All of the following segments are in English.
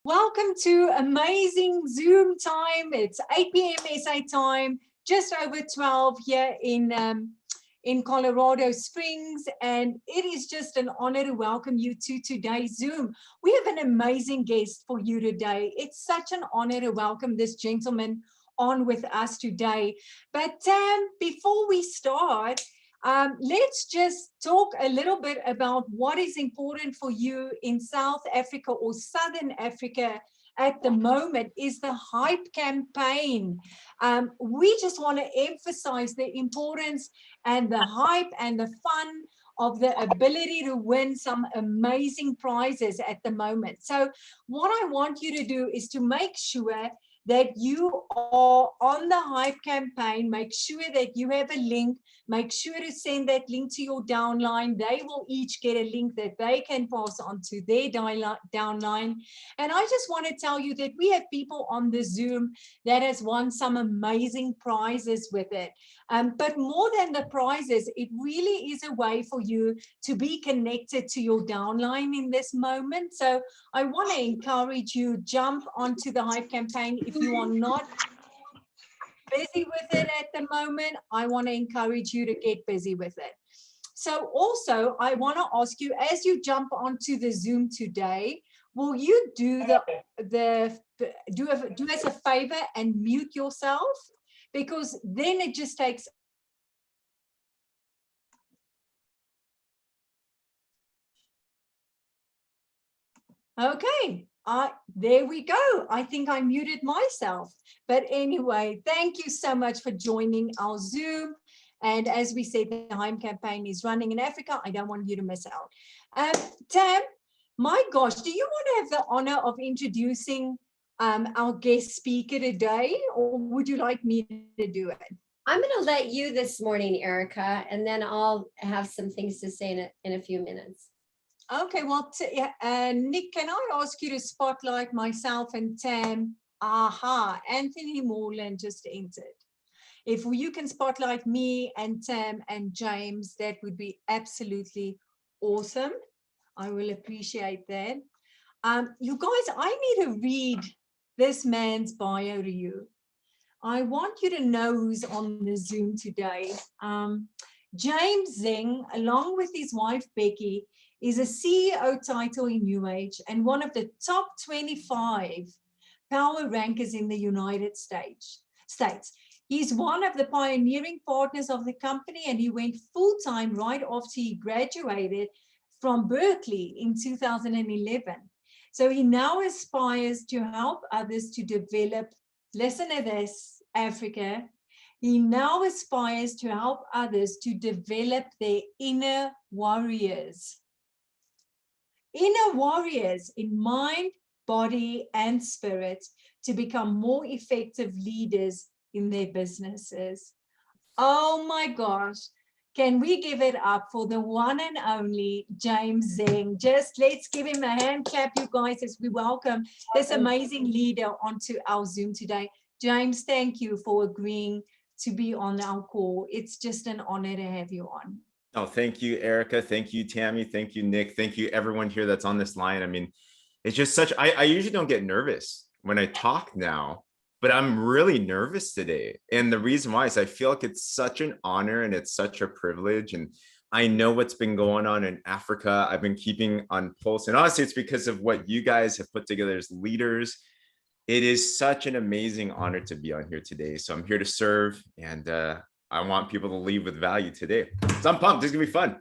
Welcome to amazing Zoom time. It's 8 p.m. SA time, just over 12 here in Colorado Springs. And it is just an honor to welcome you to today's Zoom. We have an amazing guest for you today. It's such an honor to welcome this gentleman on with us today. But before we start, let's just talk a little bit about what is important for you in South Africa or Southern Africa at the moment is the Hype campaign. We just want to emphasize the importance and the hype and the fun of the ability to win some amazing prizes at the moment. So what I want you to do is to make sure that you are on the Hype campaign. Make sure that you have a link. Make sure to send that link to your downline. They will each get a link that they can pass on to their downline. And I just want to tell you that we have people on the Zoom that has won some amazing prizes with it. But more than the prizes, it really is a way for you to be connected to your downline in this moment. So I want to encourage you, jump onto the Hype campaign. If you are not busy with it at the moment, I want to encourage you to get busy with it. So also, I want to ask you, as you jump onto the Zoom today, will you do do us a favor and mute yourself? Because then it just takes. Okay, there we go. I think I muted myself. But anyway, thank you so much for joining our Zoom. And as we said, the Hype campaign is running in Africa. I don't want you to miss out. Tam, my gosh, do you want to have the honor of introducing our guest speaker today, or would you like me to do it? I'm going to let you this morning, Erica, and then I'll have some things to say in a few minutes. Okay, well, Nick, can I ask you to spotlight myself and Tam? Aha, Anthony Morland just entered. If you can spotlight me and Tam and James, that would be absolutely awesome. I will appreciate that. You guys, I need to read this man's bio to you. I want you to know who's on the Zoom today. James Zheng, along with his wife Becky, is a CEO title in New Age and one of the top 25 power rankers in the United States. He's one of the pioneering partners of the company, and he went full-time right after he graduated from Berkeley in 2011. So he now aspires to help others to develop, listen to this, Africa, he now aspires to help others to develop their inner warriors. Inner warriors in mind, body, and spirit to become more effective leaders in their businesses. Oh my gosh. Can we give it up for the one and only James Zheng? Just let's give him a hand clap, you guys, as we welcome this amazing leader onto our Zoom today. James, thank you for agreeing to be on our call. It's just an honor to have you on. Oh, thank you, Erica. Thank you, Tammy. Thank you, Nick. Thank you, everyone here that's on this line. I mean, it's just such, I usually don't get nervous when I talk now, but I'm really nervous today. And the reason why is I feel like it's such an honor and it's such a privilege. And I know what's been going on in Africa. I've been keeping on pulse. And honestly, it's because of what you guys have put together as leaders. It is such an amazing honor to be on here today. So I'm here to serve, and I want people to leave with value today. So I'm pumped. This is gonna be fun.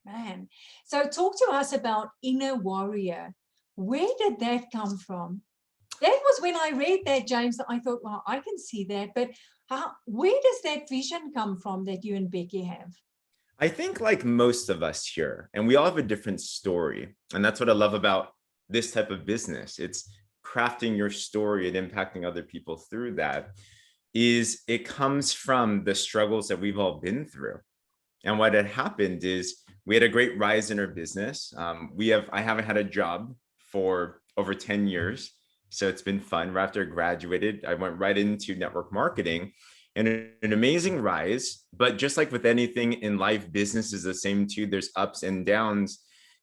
Man, so talk to us about inner warrior. Where did that come from? That was when I read that, James, I thought, well, I can see that, but where does that vision come from that you and Becky have? I think like most of us here, and we all have a different story. And that's what I love about this type of business. It's crafting your story and impacting other people through that. Is it comes from the struggles that we've all been through. And what had happened is we had a great rise in our business. I haven't had a job for over 10 years. So it's been fun. Right after I graduated, I went right into network marketing, and an amazing rise. But just like with anything in life, business is the same too. There's ups and downs.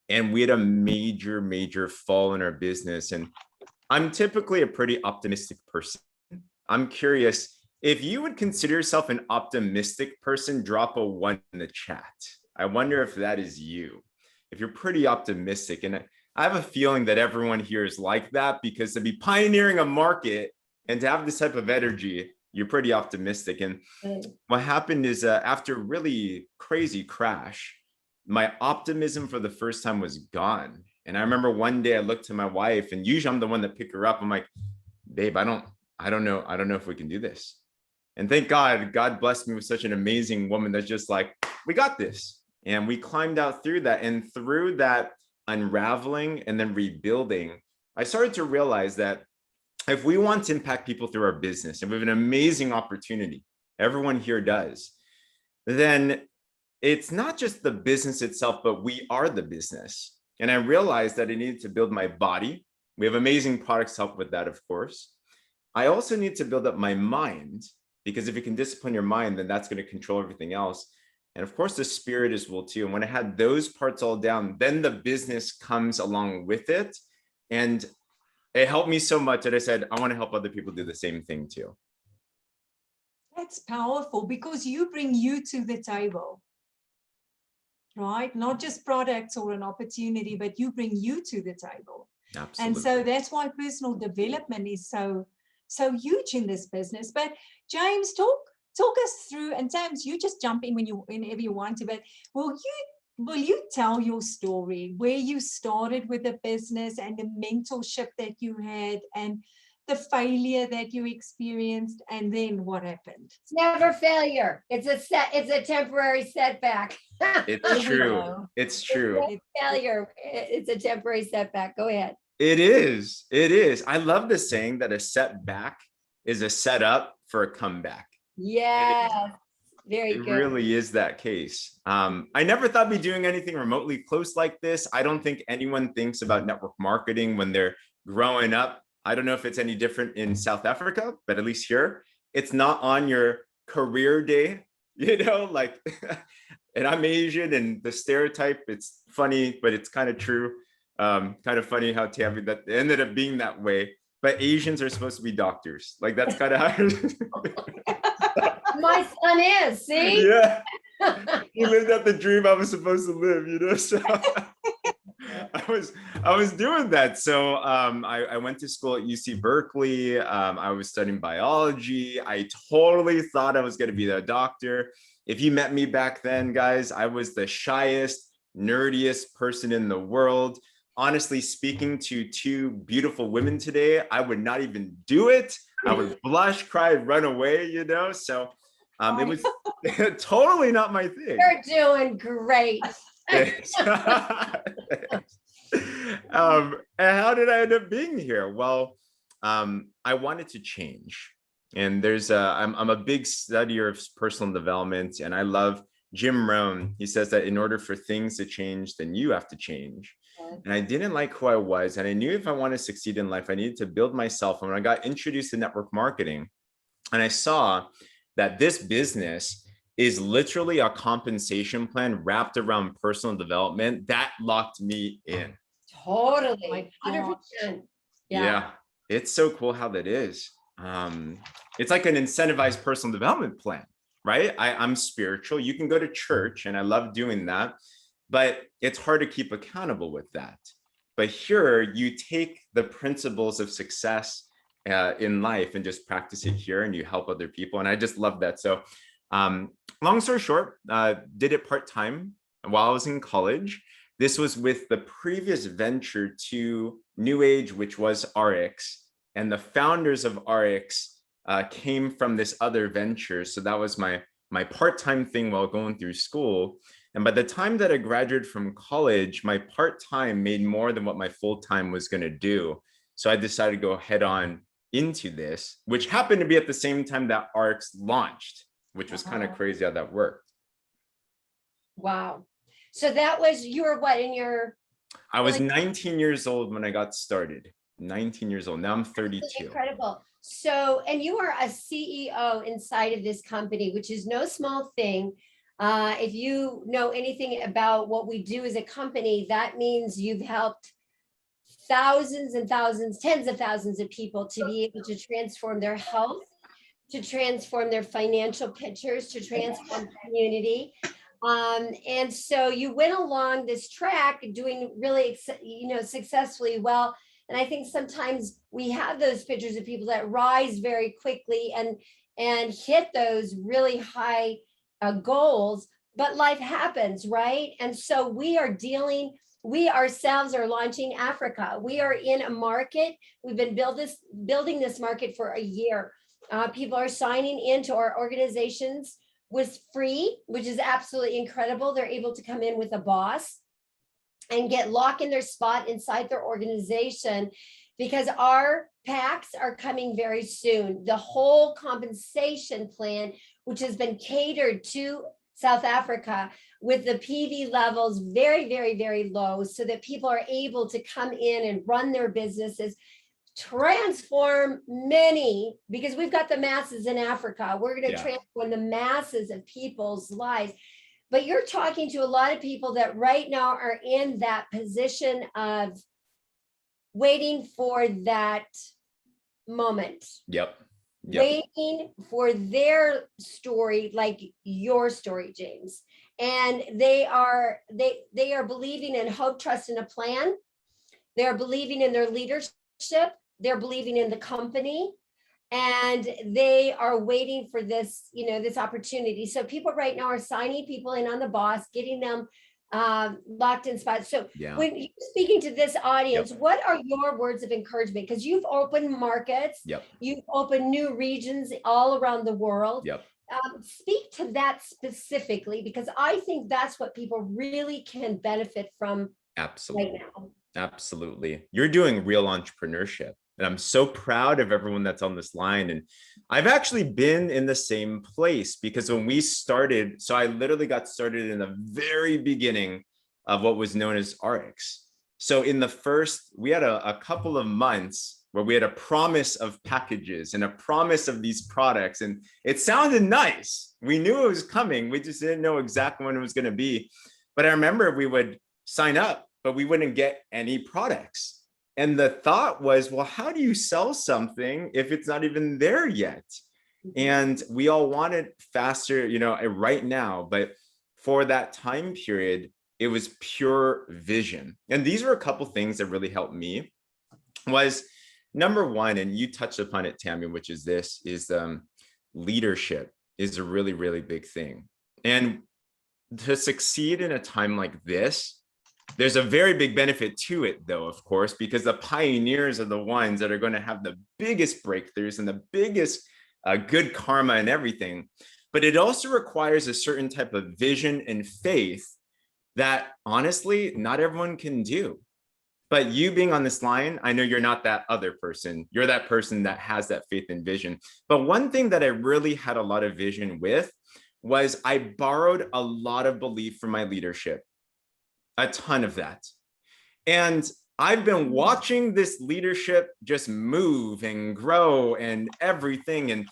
And we had a major fall in our business. And I'm typically a pretty optimistic person. I'm curious if you would consider yourself an optimistic person, drop a 1 in the chat. I wonder if that is you. If you're pretty optimistic, and I have a feeling that everyone here is like that, because to be pioneering a market and to have this type of energy, you're pretty optimistic. And what happened is after a really crazy crash, my optimism for the first time was gone. And I remember one day I looked to my wife, and usually I'm the one that pick her up. I'm like, babe, I don't know if we can do this. And thank God blessed me with such an amazing woman that's just like, we got this. And we climbed out through that. And through that unraveling and then rebuilding, I started to realize that if we want to impact people through our business, and we have an amazing opportunity, everyone here does, then it's not just the business itself, but we are the business. And I realized that I needed to build my body. We have amazing products to help with that, of course. I also need to build up my mind, because if you can discipline your mind, then that's going to control everything else. And of course, the spirit is will too. And when I had those parts all down, then the business comes along with it. And it helped me so much that I said, I want to help other people do the same thing too. That's powerful, because you bring you to the table, right? Not just products or an opportunity, but you bring you to the table. Absolutely. And so that's why personal development is so huge in this business. But James, talk us through, and James, you just jump in whenever you want to, but will you tell your story, where you started with the business and the mentorship that you had and the failure that you experienced, and then what happened? It's never failure. It's a temporary setback. It's true. It's true. It's failure. It's a temporary setback. Go ahead. It is. It is. I love the saying that a setback is a setup for a comeback. Yeah. Very good. It really is that case. I never thought I'd be doing anything remotely close like this. I don't think anyone thinks about network marketing when they're growing up. I don't know if it's any different in South Africa, but at least here, it's not on your career day, like, and I'm Asian, and the stereotype, it's funny, but it's kind of true. Kind of funny how Tammy, that ended up being that way, but Asians are supposed to be doctors. Like, that's kind of how my son is, see? Yeah. He lived out the dream I was supposed to live, so I was doing that. So I went to school at UC Berkeley. I was studying biology. I totally thought I was going to be a doctor. If you met me back then, guys, I was the shyest, nerdiest person in the world. Honestly, speaking to two beautiful women today, I would not even do it. I would blush, cry, run away, So it was totally not my thing. You're doing great. And how did I end up being here? Well, I wanted to change. And I'm a big studier of personal development, and I love Jim Rohn. He says that in order for things to change, then you have to change. And I didn't like who I was. And I knew if I wanted to succeed in life, I needed to build myself. And when I got introduced to network marketing, and I saw that this business is literally a compensation plan wrapped around personal development, that locked me in. Totally. 100%. Yeah. It's so cool how that is. It's like an incentivized personal development plan, right? I'm spiritual. You can go to church, and I love doing that, but it's hard to keep accountable with that. But here, you take the principles of success in life and just practice it here, and you help other people. And I just love that. So long story short, did it part-time while I was in college. This was with the previous venture to New Age, which was RX. And the founders of RX came from this other venture. So that was my part-time thing while going through school. And by the time that I graduated from college, my part-time made more than what my full-time was going to do. So I decided to go head on into this, which happened to be at the same time that RX launched, which was kind of crazy how that worked. Wow. So that was, you were what, I was 19 years old when I got started. 19 years old. Now I'm 32. Incredible. So, and you are a CEO inside of this company, which is no small thing. If you know anything about what we do as a company, that means you've helped thousands and thousands, tens of thousands of people to be able to transform their health, to transform their financial pictures, to transform community. And so you went along this track doing really, successfully well. And I think sometimes we have those pictures of people that rise very quickly and hit those really high goals, but life happens, right? And so we ourselves are launching Africa. We are in a market. We've been building this market for a year. People are signing into our organizations with free, which is absolutely incredible. They're able to come in with a boss and lock in their spot inside their organization, because our packs are coming very soon. The whole compensation plan, which has been catered to South Africa, with the PV levels very, very, very low, so that people are able to come in and run their businesses, transform many, because we've got the masses in Africa. We're going to transform the masses of people's lives. But you're talking to a lot of people that right now are in that position of waiting for that moment. Yep. Waiting for their story, like your story, James. And they are believing in hope, trust, and a plan. They're believing in their leadership. They're believing in the company. And they are waiting for this, this opportunity. So people right now are signing people in on the boss, getting them locked in spots. So when you're speaking to this audience, what are your words of encouragement? Because you've opened markets, you've opened new regions all around the world. Speak to that specifically, because I think that's what people really can benefit from. Absolutely. Right now. Absolutely. You're doing real entrepreneurship. And I'm so proud of everyone that's on this line. And I've actually been in the same place, because when we started, so I literally got started in the very beginning of what was known as RX. So in the first, we had a couple of months where we had a promise of packages and a promise of these products. And it sounded nice. We knew it was coming. We just didn't know exactly when it was going to be. But I remember we would sign up, but we wouldn't get any products. And the thought was, well, how do you sell something if it's not even there yet? And we all wanted faster, right now. But for that time period, it was pure vision. And these were a couple things that really helped me. Was number one, and you touched upon it, Tammy, which is leadership is a really, really big thing. And to succeed in a time like this, there's a very big benefit to it, though, of course, because the pioneers are the ones that are going to have the biggest breakthroughs and the biggest good karma and everything. But it also requires a certain type of vision and faith that, honestly, not everyone can do. But you being on this line, I know you're not that other person. You're that person that has that faith and vision. But one thing that I really had a lot of vision with was I borrowed a lot of belief from my leadership. A ton of that. And I've been watching this leadership just move and grow and everything. And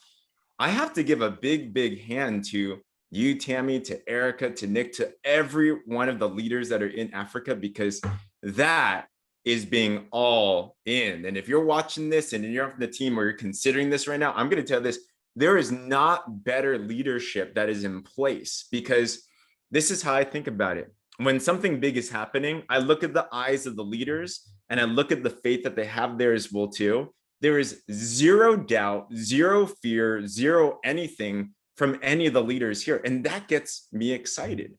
I have to give a big, big hand to you, Tammy, to Erika, to Nick, to every one of the leaders that are in Africa, because that is being all in. And if you're watching this and you're on the team or you're considering this right now, I'm going to tell you this, there is not better leadership that is in place, because this is how I think about it. When something big is happening, I look at the eyes of the leaders and I look at the faith that they have there as well too. There is zero doubt, zero fear, zero anything from any of the leaders here. And that gets me excited.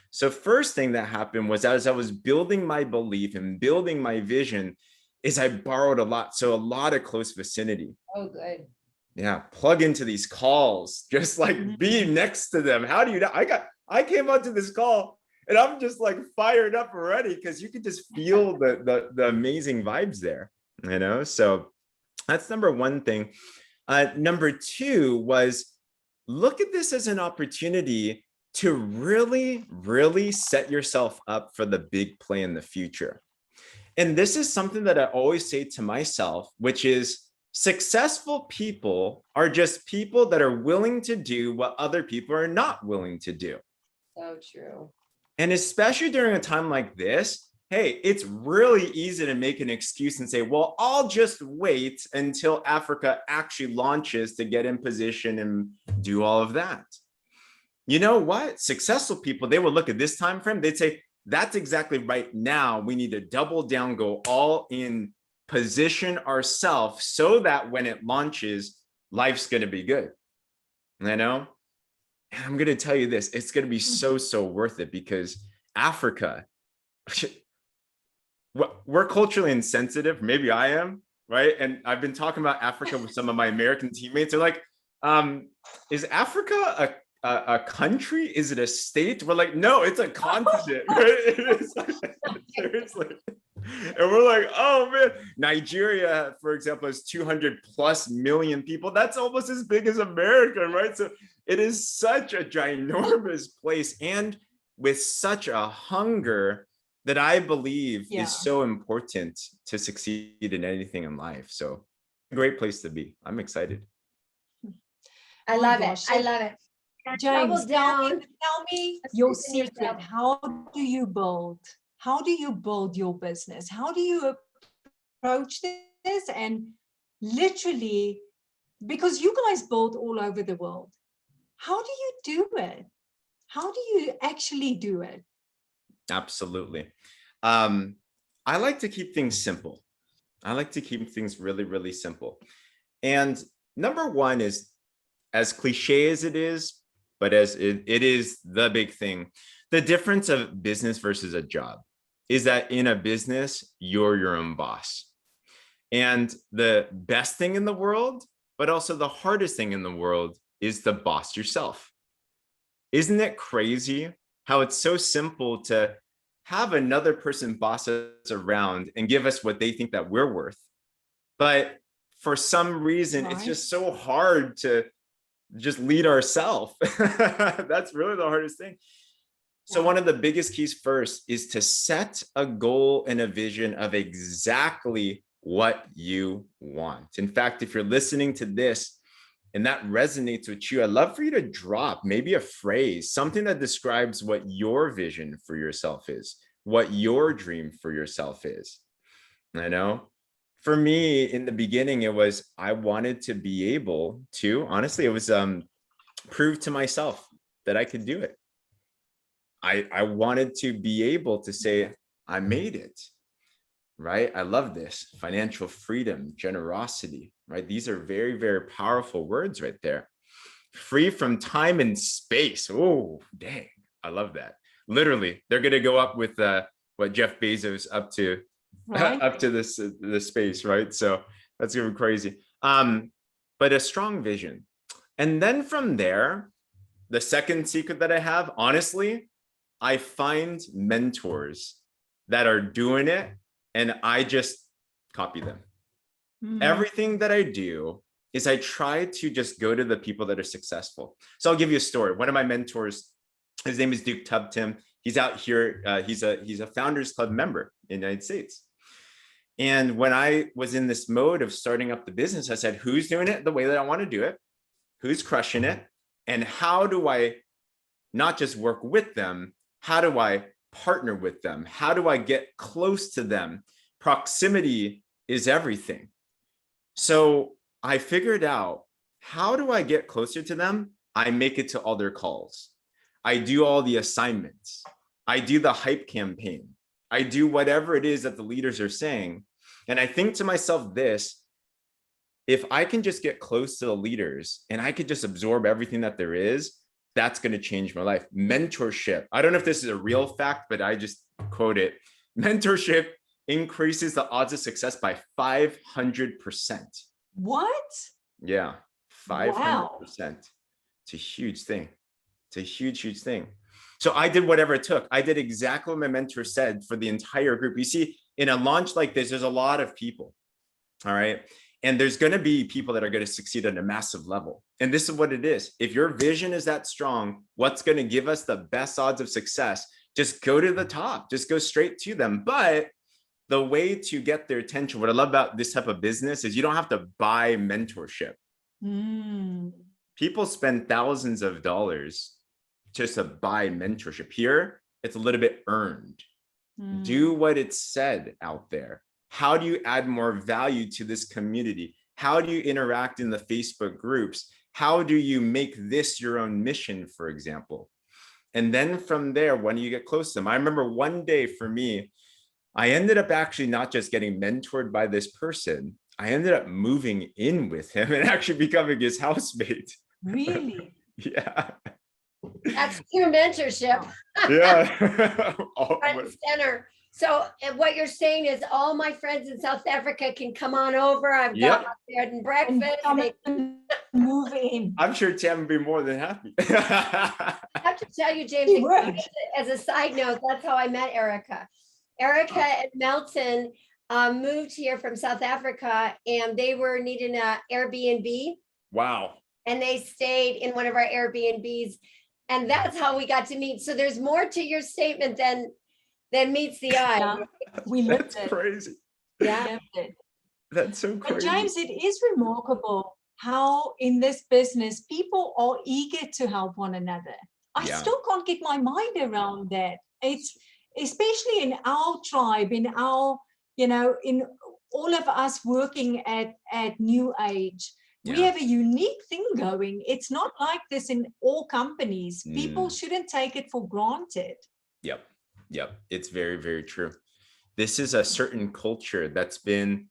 So first thing that happened was, as I was building my belief and building my vision, is I borrowed a lot. So a lot of close vicinity. Oh, good. Yeah. Plug into these calls, just like be next to them. How do you know? I came onto this call and I'm just like fired up already, because you could just feel the amazing vibes there, So that's number one thing. Number two was, look at this as an opportunity to really, really set yourself up for the big play in the future. And this is something that I always say to myself, which is, successful people are just people that are willing to do what other people are not willing to do. So true. And especially during a time like this, hey, it's really easy to make an excuse and say, well, I'll just wait until Africa actually launches to get in position and do all of that. You know what? Successful people, they would look at this time frame, they'd say, that's exactly right now. We need to double down, go all in, position ourselves so that when it launches, life's going to be good. You know? And I'm going to tell you this, it's going to be so worth it, because Africa, we're culturally insensitive. Maybe I am, right? And I've been talking about Africa with some of my American teammates. They're like, is Africa a country? Is it a state? We're like, no, it's a continent, right? Seriously. And we're like, oh man, Nigeria, for example, has 200+ million people. That's almost as big as America, right? So it is such a ginormous place, and with such a hunger that I believe is so important to succeed in anything in life. So great place to be. I'm excited. I love it. I love it. James, tell me your secret. How do you build your business? How do you approach this? And literally, because you guys build all over the world, how do you do it? How do you actually do it? Absolutely. I like to keep things simple. I like to keep things really simple. And number one is, as cliche as it is, but as it is the big thing, the difference of business versus a job is that in a business, you're your own boss. And the best thing in the world, but also the hardest thing in the world, is to boss yourself. Isn't it crazy how it's so simple to have another person boss us around and give us what they think that we're worth? But for some reason, it's just so hard to just lead ourselves. That's really the hardest thing. So one of the biggest keys first is to set a goal and a vision of exactly what you want. In fact, if you're listening to this and that resonates with you, I'd love for you to drop maybe a phrase, something that describes what your vision for yourself is, what your dream for yourself is. I know for me in the beginning, it was, I wanted to be able to, honestly, it was prove to myself that I could do it. I wanted to be able to say, I made it, right? I love this. Financial freedom, generosity, right? These are very powerful words right there. Free from time and space. Oh, dang. I love that. Literally, they're going to go up with what Jeff Bezos up to, up to the space, right? So that's going to be crazy. But a strong vision. And then from there, the second secret that I have, honestly, I find mentors that are doing it and I just copy them. Everything that I do is I try to just go to the people that are successful. So I'll give you a story. One of my mentors, his name is Duke Tubtim. He's out here. He's a Founders Club member in the United States. And when I was in this mode of starting up the business, I said, who's doing it the way that I want to do it? Who's crushing it? And how do I not just work with them? How do I partner with them? How do I get close to them? Proximity is everything. So I figured out, how do I get closer to them? I make it to all their calls. I do all the assignments. I do the hype campaign. I do whatever it is that the leaders are saying. And I think to myself this, if I can just get close to the leaders and I could just absorb everything that there is, that's going to change my life. Mentorship. I don't know if this is a real fact, but I just quote it. Mentorship increases the odds of success by 500%. What? Yeah, 500%. Wow. It's a huge thing. It's a huge thing. So I did whatever it took. I did exactly what my mentor said for the entire group. You see, in a launch like this, there's a lot of people. All right. And there's going to be people that are going to succeed at a massive level. And this is what it is. If your vision is that strong, what's going to give us the best odds of success? Just go to the top, just go straight to them. But the way to get their attention, what I love about this type of business is you don't have to buy mentorship. People spend thousands of dollars just to buy mentorship. Here, it's a little bit earned. Do what it said out there. How do you add more value to this community? How do you interact in the Facebook groups? How do you make this your own mission, for example? And then from there, when you get close to them, I remember one day for me, I ended up actually not just getting mentored by this person, I ended up moving in with him and actually becoming his housemate. Really? Yeah. That's true mentorship. Yeah. Front and center. So what you're saying is all my friends in South Africa can come on over. I've got my bed and breakfast. And move in. I'm sure Tam would be more than happy. I have to tell you, James, as a side note, that's how I met Erika. Erika and Melton moved here from South Africa, and they were needing an Airbnb. Wow. And they stayed in one of our Airbnbs, and that's how we got to meet. So there's more to your statement than meets the eye. Yeah, we lived That's it. crazy. Yeah. That's so crazy. But James, it is remarkable how in this business people are eager to help one another. I still can't get my mind around that. It's especially in our tribe, in our, in all of us working at New Age. We have a unique thing going. It's not like this in all companies. People shouldn't take it for granted. Yep. It's very, very true. This is a certain culture that's been,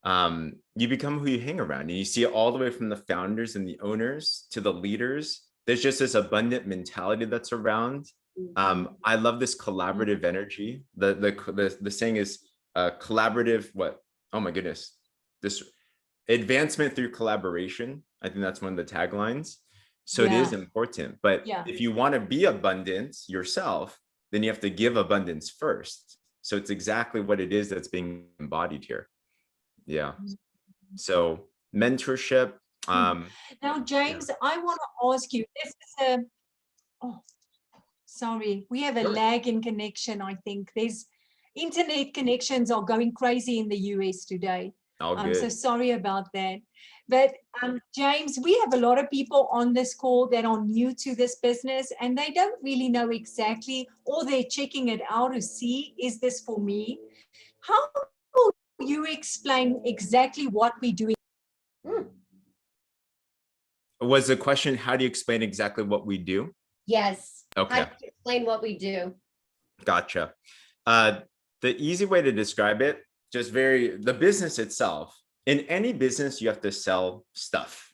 you become who you hang around, and you see it all the way from the founders and the owners to the leaders. There's just this abundant mentality that's around. I love this collaborative energy. The saying is collaborative, what? Oh my goodness. This advancement through collaboration. I think that's one of the taglines. So it is important. But if you want to be abundant yourself, then you have to give abundance first. So it's exactly what it is that's being embodied here. Yeah. So mentorship. Now, James, I want to ask you, this is sorry, we have a lag in connection. I think there's internet connections are going crazy in the US today. I'm so sorry about that. But James, we have a lot of people on this call that are new to this business, and they don't really know exactly, or they're checking it out to see, is this for me? How will you explain exactly what we're doing? Was the question, how do you explain exactly what we do? Yes. Okay. How do you explain what we do? Gotcha. The easy way to describe it, the business itself. In any business, you have to sell stuff.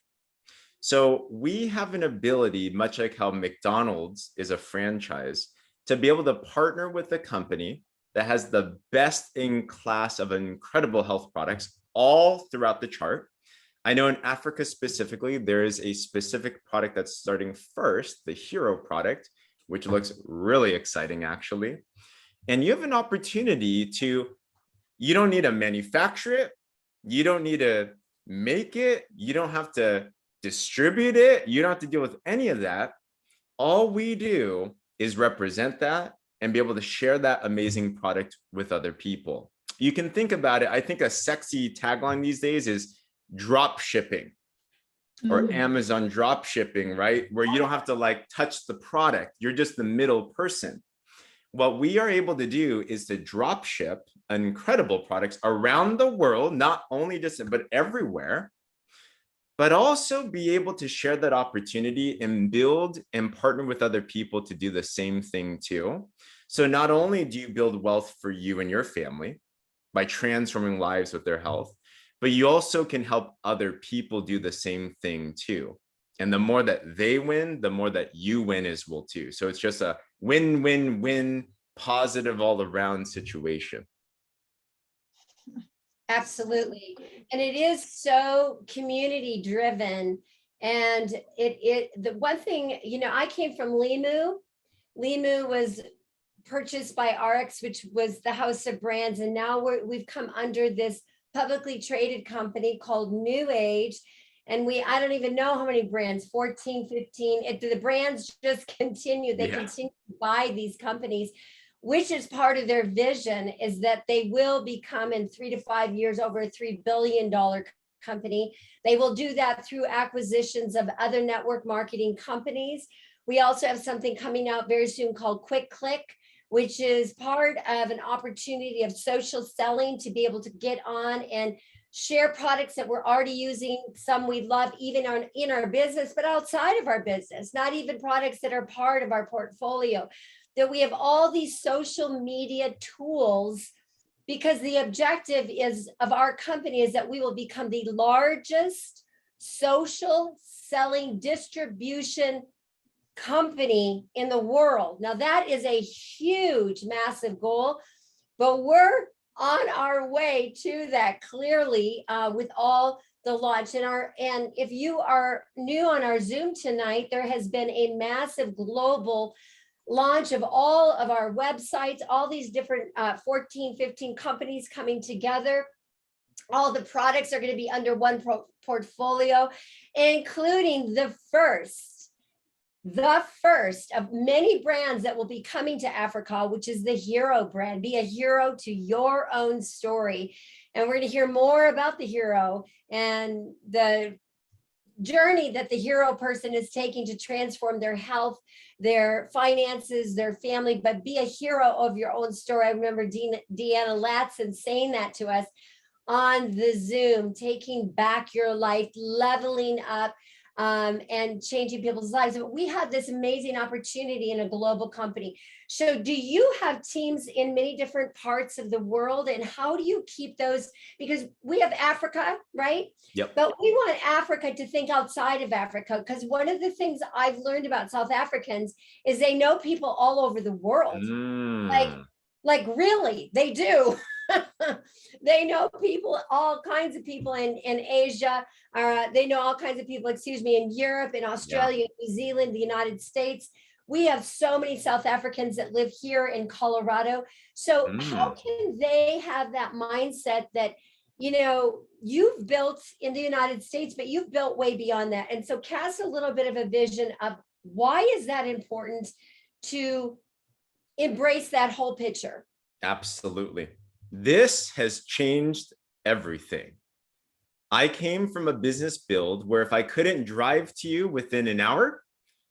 So we have an ability, much like how McDonald's is a franchise, to be able to partner with a company that has the best in class of incredible health products all throughout the chart. I know in Africa specifically, there is a specific product that's starting first, the Hero product, which looks really exciting actually. And you have an opportunity to, you don't need to manufacture it. You don't need to make it. You don't have to distribute it. You don't have to deal with any of that. All we do is represent that and be able to share that amazing product with other people. You can think about it. I think a sexy tagline these days is drop shipping or Amazon drop shipping, right? Where you don't have to touch the product. You're just the middle person. What we are able to do is to drop ship incredible products around the world, not only but everywhere, but also be able to share that opportunity and build and partner with other people to do the same thing too. So not only do you build wealth for you and your family by transforming lives with their health, but you also can help other people do the same thing too. And the more that they win, the more that you win as well too. So it's just a win-win-win, positive all around situation. Absolutely. And it is so community driven. And the one thing, I came from Limu. Limu was purchased by RX, which was the house of brands. And now we've come under this publicly traded company called New Age. And I don't even know how many brands, 14, 15. The brands just continue. They continue to buy these companies, which is part of their vision, is that they will become in 3 to 5 years over a $3 billion company. They will do that through acquisitions of other network marketing companies. We also have something coming out very soon called Quick Click, which is part of an opportunity of social selling to be able to get on and share products that we're already using, some we love even in our business, but outside of our business, not even products that are part of our portfolio, that we have all these social media tools, because the objective is of our company is that we will become the largest social selling distribution company in the world. Now that is a huge, massive goal, but we're on our way to that clearly with all the launch. And if you are new on our Zoom tonight, there has been a massive global launch of all of our websites, all these different 14, 15 companies coming together. All the products are going to be under one portfolio, including the first of many brands that will be coming to Africa, which is the hero brand. Be a hero to your own story. And we're going to hear more about the hero and the journey that the hero person is taking to transform their health, their finances, their family, but be a hero of your own story. I remember Deanna Latson saying that to us on the Zoom, taking back your life, leveling up, and changing people's lives. But we have this amazing opportunity in a global company. So do you have teams in many different parts of the world, and how do you keep those? Because we have Africa, right? Yep. But we want Africa to think outside of Africa, because one of the things I've learned about South Africans is they know people all over the world. Like really, they do. They know people, all kinds of people in Asia. They know all kinds of people, in Europe, in Australia, New Zealand, the United States. We have so many South Africans that live here in Colorado. So how can they have that mindset that, you've built in the United States, but you've built way beyond that? And so cast a little bit of a vision of why is that important to embrace that whole picture? Absolutely. This has changed everything. I came from a business build where if I couldn't drive to you within an hour,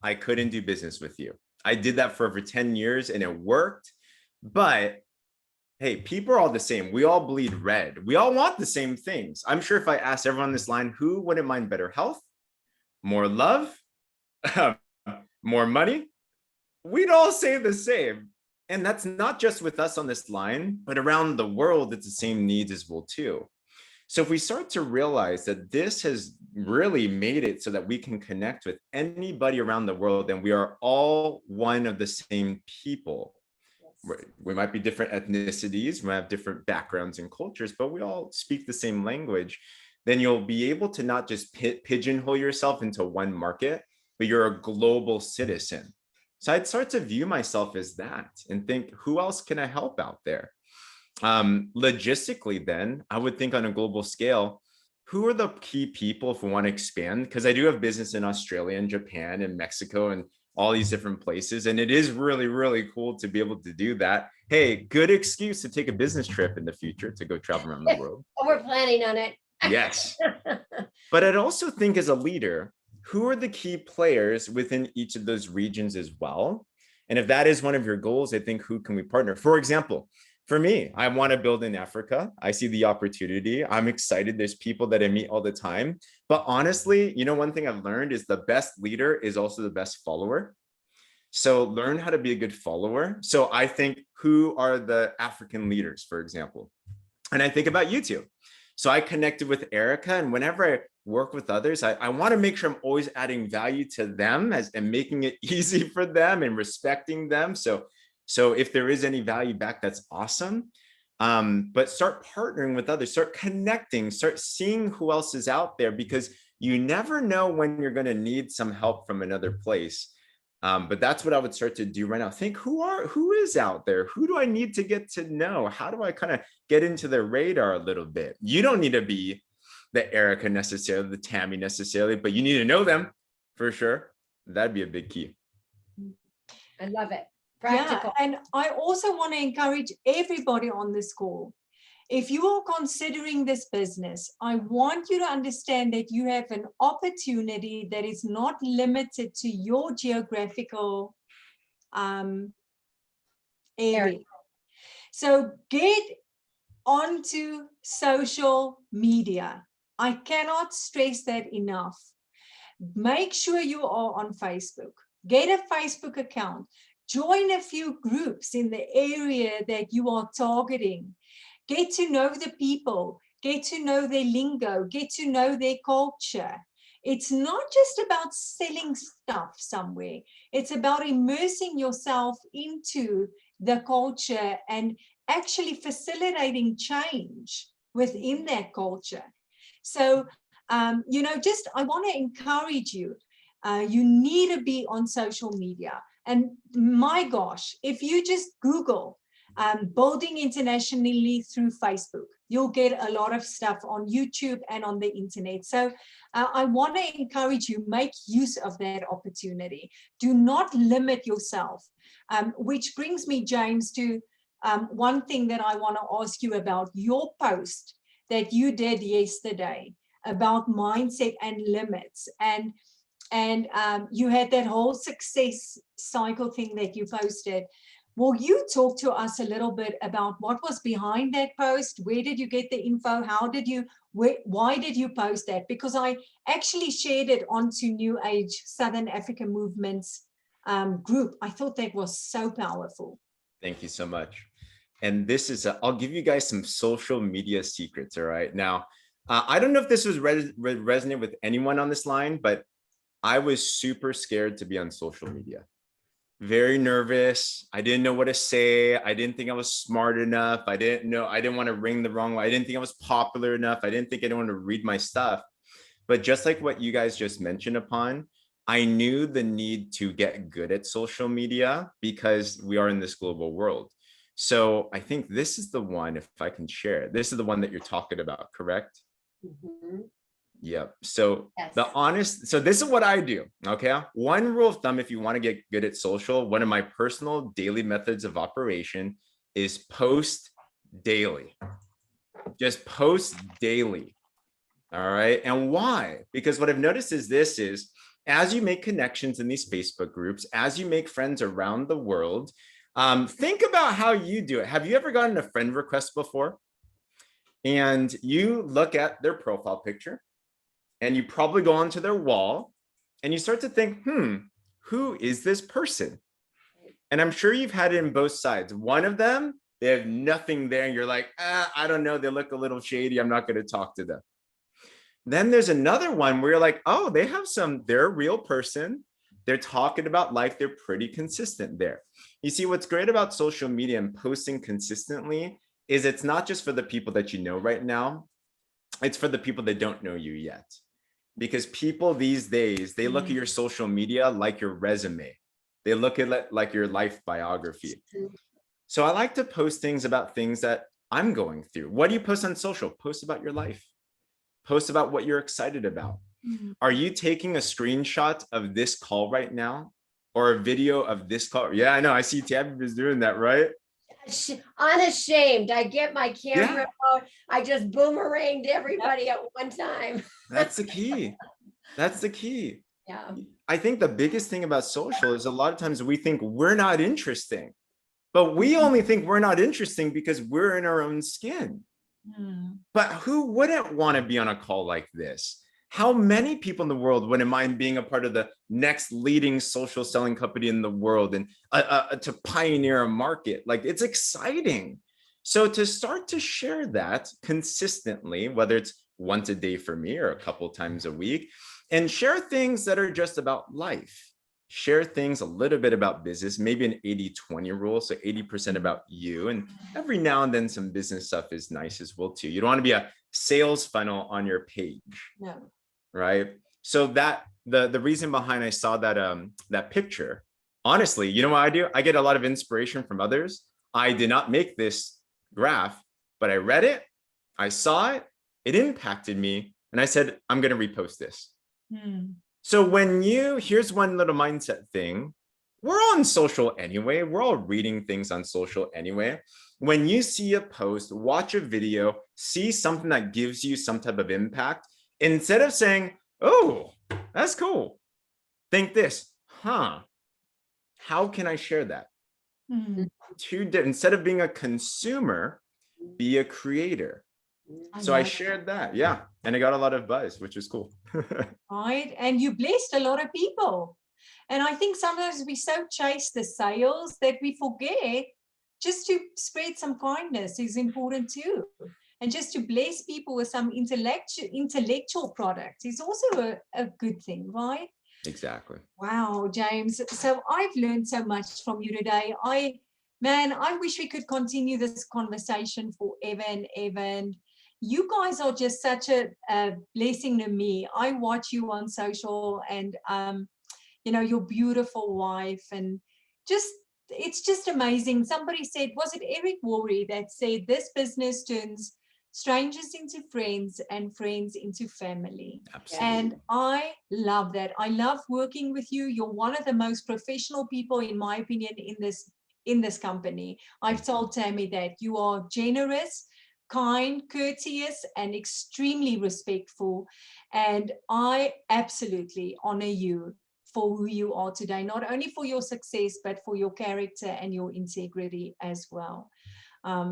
I couldn't do business with you. I did that for over 10 years and it worked. But hey, people are all the same. We all bleed red. We all want the same things. I'm sure if I asked everyone on this line, who wouldn't mind better health, more love, more money, we'd all say the same. And that's not just with us on this line, but around the world, it's the same needs as well too. So if we start to realize that this has really made it so that we can connect with anybody around the world, and we are all one of the same people. Yes. We might be different ethnicities, we might have different backgrounds and cultures, but we all speak the same language. Then you'll be able to not just pigeonhole yourself into one market, but you're a global citizen. So I'd start to view myself as that and think, who else can I help out there? Logistically, then I would think on a global scale, who are the key people if we want to expand? Because I do have business in Australia and Japan and Mexico and all these different places. And it is really, really cool to be able to do that. Hey, good excuse to take a business trip in the future to go travel around the world. We're planning on it. Yes. But I'd also think as a leader, who are the key players within each of those regions as well? And if that is one of your goals, I think who can we partner? For example, for me, I want to build in Africa. I see the opportunity. I'm excited. There's people that I meet all the time. But honestly, one thing I've learned is the best leader is also the best follower. So learn how to be a good follower. So I think, who are the African leaders, for example? And I think about you two. So I connected with Erika, and whenever I work with others, I want to make sure I'm always adding value to them and making it easy for them and respecting them. So if there is any value back, that's awesome. But start partnering with others, start connecting, start seeing who else is out there, because you never know when you're going to need some help from another place. But that's what I would start to do right now. Think, who is out there? Who do I need to get to know? How do I kind of get into their radar a little bit? You don't need to be the Erika necessarily, the Tammy necessarily, but you need to know them for sure. That'd be a big key. I love it. Practical. Yeah, and I also want to encourage everybody on this call. If you are considering this business, I want you to understand that you have an opportunity that is not limited to your geographical Erika. So get onto social media. I cannot stress that enough. Make sure you are on Facebook. Get a Facebook account. Join a few groups in the area that you are targeting. Get to know the people. Get to know their lingo. Get to know their culture. It's not just about selling stuff somewhere. It's about immersing yourself into the culture and actually facilitating change within that culture. So, you know, just I want to encourage you. You need to be on social media. And my gosh, if you just Google building internationally through Facebook, you'll get a lot of stuff on YouTube and on the internet. So I want to encourage you, make use of that opportunity. Do not limit yourself, which brings me, James, to one thing that I want to ask you about your post that you did yesterday about mindset and limits. And you had that whole success cycle thing that you posted. Will you talk to us a little bit about what was behind that post? Where did you get the info? How did you, why did you post that? Because I actually shared it onto New Age Southern African Movements group. I thought that was so powerful. Thank you so much. And this is, I'll give you guys some social media secrets, all right? Now, I don't know if this was resonate with anyone on this line, but I was super scared to be on social media. Very nervous. I didn't know what to say. I didn't think I was smart enough. I didn't want to ring the wrong way. I didn't think I was popular enough. I didn't think anyone would read my stuff. But just like what you guys just mentioned upon, I knew the need to get good at social media because we are in this global world. So I think this is the one, if I can share, this is the one that you're talking about, correct? Mm-hmm. Yep. So Yes. so this is what I do. Okay. One rule of thumb, if you want to get good at social, one of my personal daily methods of operation is post daily. Just post daily. All right. And why? Because what I've noticed is as you make connections in these Facebook groups, as you make friends around the world, think about how you do it. Have you ever gotten a friend request before? And you look at their profile picture and you probably go onto their wall and you start to think, who is this person? And I'm sure you've had it in both sides. One of them, they have nothing there. And you're like, I don't know. They look a little shady. I'm not going to talk to them. Then there's another one where you're like, oh, they're a real person. They're talking about life. They're pretty consistent there. You see, what's great about social media and posting consistently is it's not just for the people that you know right now. It's for the people that don't know you yet. Because people these days, they look at your social media like your resume. They look at it like your life biography. So I like to post things about things that I'm going through. What do you post on social? Post about your life. Post about what you're excited about. Are you taking a screenshot of this call right now? Or a video of this call? Yeah, I know. I see Tammy is doing that, right? Unashamed. I get my camera out. I just boomeranged everybody at one time. That's the key. That's the key. Yeah. I think the biggest thing about social is a lot of times we think we're not interesting, but we only think we're not interesting because we're in our own skin. But who wouldn't want to be on a call like this? How many people in the world wouldn't mind being a part of the next leading social selling company in the world and to pioneer a market? Like, it's exciting. So to start to share that consistently, whether it's once a day for me or a couple times a week, and share things that are just about life. Share things a little bit about business, maybe an 80-20 rule. So 80% about you. And every now and then some business stuff is nice as well too. You don't want to be a sales funnel on your page. No. Right. So that the reason behind I saw that picture, honestly, you know what I do? I get a lot of inspiration from others. I did not make this graph, but I read it. I saw it. It impacted me. And I said, I'm going to repost this. So here's one little mindset thing. We're on social anyway. We're all reading things on social anyway. When you see a post, watch a video, see something that gives you some type of impact, instead of saying, oh, that's cool, think this, how can I share that? instead of being a consumer, be a creator. So I love shared that. Yeah. And I got a lot of buzz, which was cool. right? And you blessed a lot of people. And I think sometimes we so chase the sales that we forget just to spread some kindness is important too. And just to bless people with some intellectual products is also a good thing, right? Exactly. Wow, James. So I've learned so much from you today. I wish we could continue this conversation forever and ever. And you guys are just such a blessing to me. I watch you on social and, your beautiful wife and it's just amazing. Somebody said, was it Eric Worre that said this business turns strangers into friends and friends into family. Absolutely. And I love that. I love working with you. You're one of the most professional people, in my opinion, in this company. I've told Tammy that you are generous, kind, courteous, and extremely respectful. And I absolutely honor you for who you are today, not only for your success, but for your character and your integrity as well.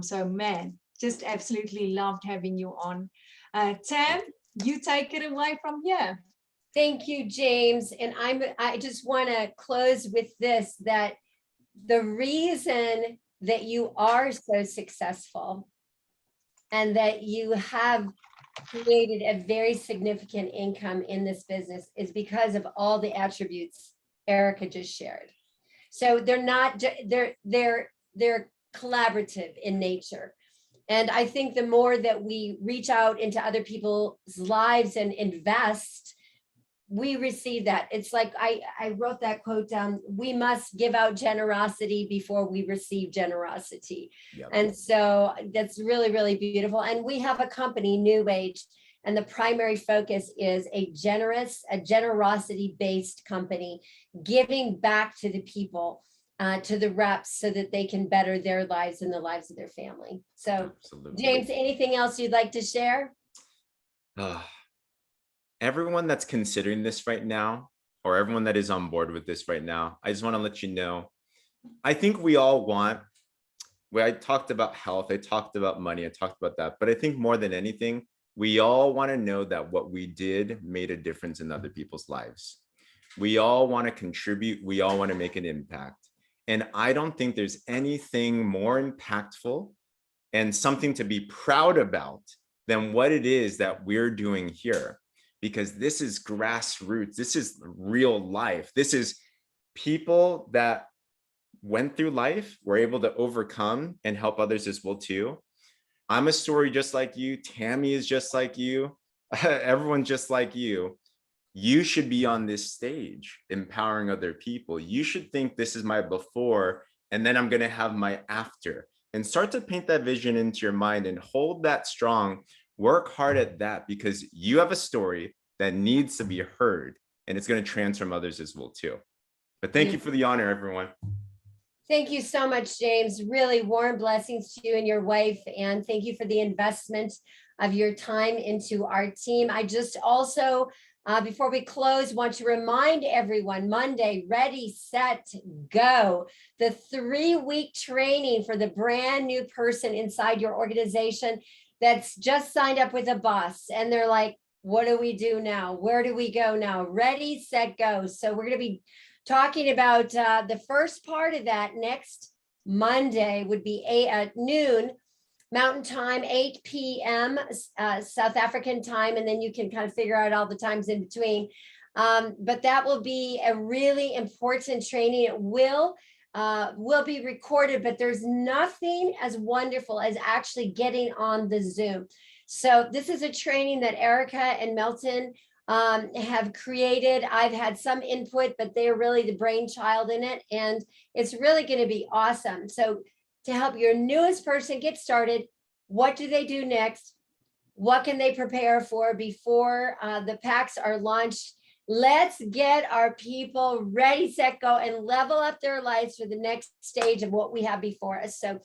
So man, just absolutely loved having you on. Tam, you take it away from here. Thank you, James. And I just want to close with this, that the reason that you are so successful and that you have created a very significant income in this business is because of all the attributes Erika just shared. So they're not, they're collaborative in nature. And I think the more that we reach out into other people's lives and invest, we receive that. It's like I wrote that quote down, we must give out generosity before we receive generosity. Yep. And so that's really, really beautiful. And we have a company, New Age, and the primary focus is a generosity-based company, giving back to the people, to the reps, so that they can better their lives and the lives of their family. So absolutely. James, anything else you'd like to share? Everyone that's considering this right now, or everyone that is on board with this right now, I just want to let you know, I think we all want, I talked about health, I talked about money, I talked about that, but I think more than anything, we all want to know that what we did made a difference in other people's lives. We all want to contribute, we all want to make an impact. And I don't think there's anything more impactful and something to be proud about than what it is that we're doing here. Because this is grassroots, this is real life. This is people that went through life, were able to overcome and help others as well too. I'm a story just like you, Tammy is just like you, everyone just like you. You should be on this stage empowering other people. You should think this is my before, and then I'm gonna have my after. And start to paint that vision into your mind and hold that strong. Work hard at that, because you have a story that needs to be heard, and it's going to transform others as well too. But thank you for the honor, everyone. Thank you so much, James. Really warm blessings to you and your wife. And thank you for the investment of your time into our team. I just also, before we close, want to remind everyone, Monday, ready, set, go. The 3-week training for the brand new person inside your organization that's just signed up with a boss. And they're like, what do we do now? Where do we go now? Ready, set, go. So we're going to be talking about the first part of that next Monday would be at noon Mountain Time, 8 p.m. South African time, and then you can kind of figure out all the times in between. But that will be a really important training. It will be recorded, but there's nothing as wonderful as actually getting on the Zoom. So this is a training that Erika and Melton have created. I've had some input, but they're really the brainchild in it. And it's really going to be awesome. So to help your newest person get started, what do they do next? What can they prepare for before the packs are launched? Let's get our people ready, set, go, and level up their lives for the next stage of what we have before us. So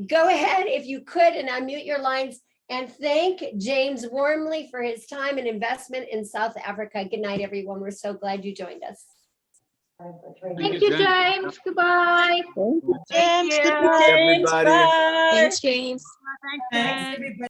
go ahead, if you could, and unmute your lines. And thank James warmly for his time and investment in South Africa. Good night, everyone. We're so glad you joined us. Thank you, James. Goodbye. Thank you, Thank James. you. Good night. Everybody. Bye. Thanks, James. Thanks, everybody.